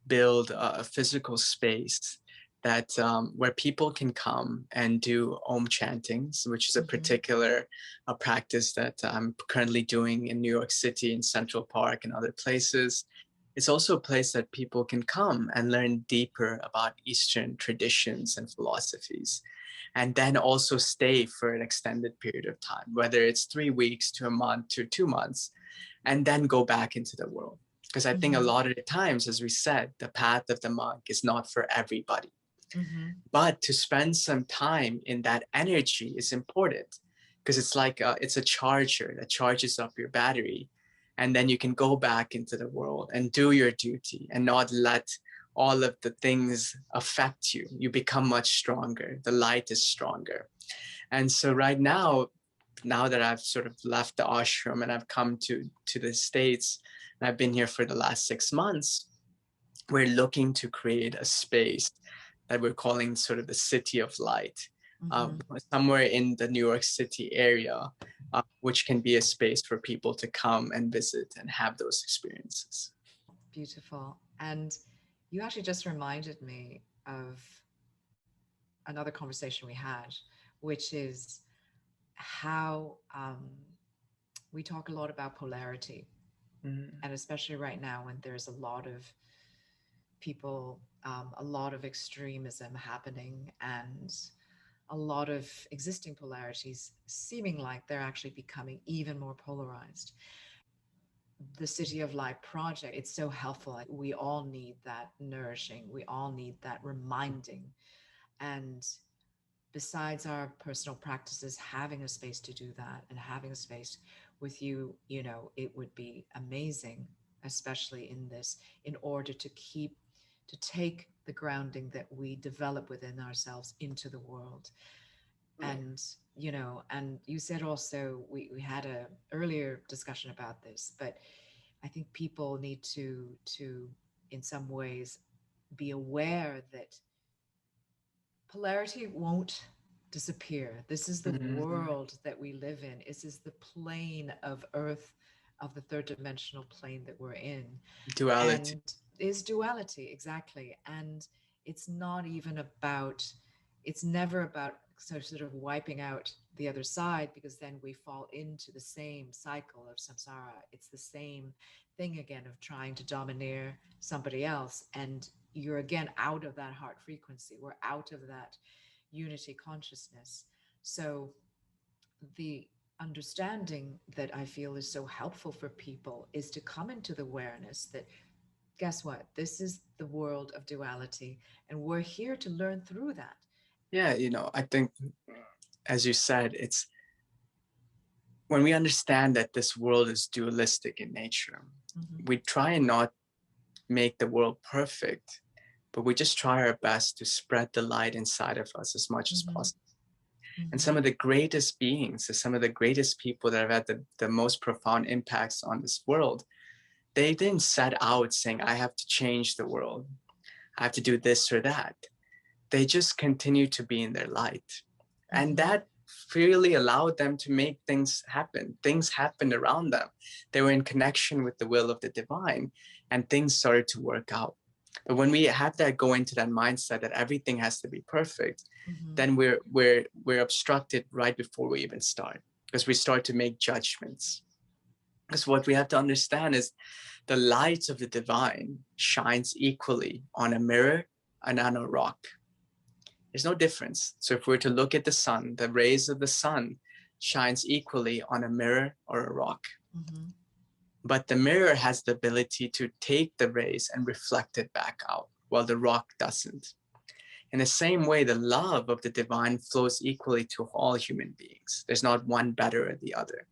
build a physical space that where people can come and do Om chantings, which is a particular practice that I'm currently doing in New York City, in Central Park, and other places. It's also a place that people can come and learn deeper about Eastern traditions and philosophies, and then also stay for an extended period of time, whether it's 3 weeks to a month to 2 months, and then go back into the world. Because I think a lot of the times, as we said, the path of the monk is not for everybody. But to spend some time in that energy is important, because it's like it's a charger that charges up your battery. And then you can go back into the world and do your duty and not let all of the things affect you. You become much stronger. The light is stronger. And so right now that I've sort of left the ashram and I've come to the States, and I've been here for the last 6 months, we're looking to create a space that we're calling sort of the City of Light, somewhere in the New York City area, which can be a space for people to come and visit and have those experiences. Beautiful. And you actually just reminded me of another conversation we had, which is how we talk a lot about polarity. And especially right now, when there's a lot of people, a lot of extremism happening, and a lot of existing polarities seeming like they're actually becoming even more polarized. The City of Light project, it's so helpful. We all need that nourishing. We all need that reminding. And besides our personal practices, having a space to do that and having a space with you, it would be amazing, especially in this, in order to take the grounding that we develop within ourselves into the world. And and you said also, we had a earlier discussion about this, but I think people need to in some ways be aware that polarity won't disappear. This is the world that we live in. This is the plane of Earth, of the third dimensional plane that we're in. Duality. And is duality, exactly. And it's not even about, it's never about sort of wiping out the other side, because then we fall into the same cycle of samsara. It's the same thing again of trying to domineer somebody else, and you're again out of that heart frequency. We're out of that unity consciousness. So the understanding that I feel is so helpful for people is to come into the awareness that guess what? This is the world of duality, and we're here to learn through that. Yeah, I think, as you said, it's when we understand that this world is dualistic in nature, we try and not make the world perfect, but we just try our best to spread the light inside of us as much as possible. And some of the greatest beings, some of the greatest people that have had the most profound impacts on this world, they didn't set out saying, I have to change the world, I have to do this or that. They just continue to be in their light. And that freely allowed them to make things happen. Things happened around them. They were in connection with the will of the divine, and things started to work out. But when we have that go into that mindset that everything has to be perfect, then we're obstructed right before we even start, because we start to make judgments. Because what we have to understand is the light of the divine shines equally on a mirror and on a rock. There's no difference. So if we're to look at the sun, the rays of the sun shines equally on a mirror or a rock. But the mirror has the ability to take the rays and reflect it back out, while the rock doesn't. In the same way, the love of the divine flows equally to all human beings. There's not one better or the other.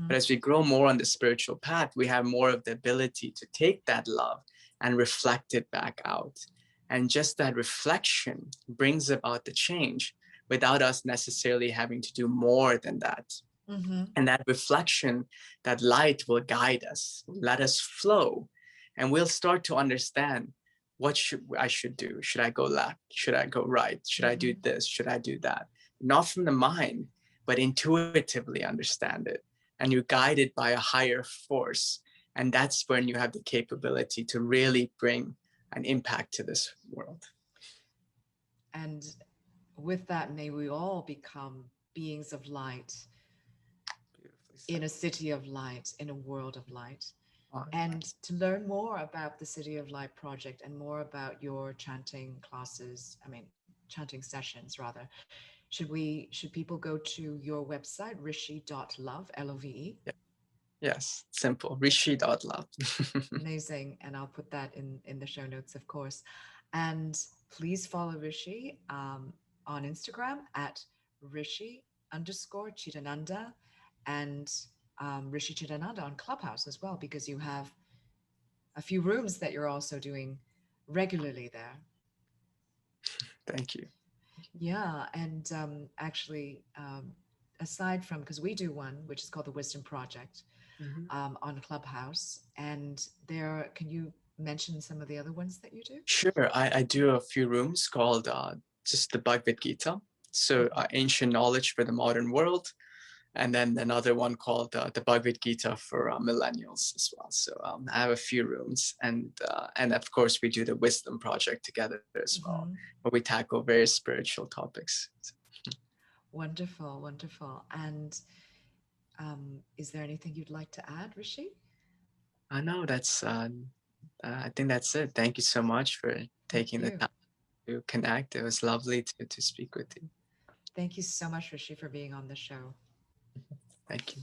But as we grow more on the spiritual path, we have more of the ability to take that love and reflect it back out. And just that reflection brings about the change without us necessarily having to do more than that. And that reflection, that light will guide us, let us flow, and we'll start to understand what I should do. Should I go left? Should I go right? Should I do this? Should I do that? Not from the mind, but intuitively understand it. And you're guided by a higher force. And that's when you have the capability to really bring an impact to this world. And with that, may we all become beings of light in a city of light, in a world of light. And to learn more about the City of Light project and more about your chanting classes, chanting sessions rather, should people go to your website, rishi.love, Love? Yes, simple, rishi.love. Amazing. And I'll put that in the show notes, of course. And please follow Rishi on Instagram at Rishi_Chidananda, and Rishi Chidananda on Clubhouse as well, because you have a few rooms that you're also doing regularly there. Thank you. Yeah. And actually, aside from, because we do one, which is called the Wisdom Project on Clubhouse. And there, can you mention some of the other ones that you do? Sure. I do a few rooms called just the Bhagavad Gita. So ancient knowledge for the modern world. And then another one called the Bhagavad Gita for millennials as well. So I have a few rooms, and of course we do the Wisdom Project together as well, where we tackle various spiritual topics. Wonderful, wonderful. And is there anything you'd like to add, Rishi? No, that's. I think that's it. Thank you so much for taking the time to connect. It was lovely to speak with you. Thank you so much, Rishi, for being on the show. Thank you.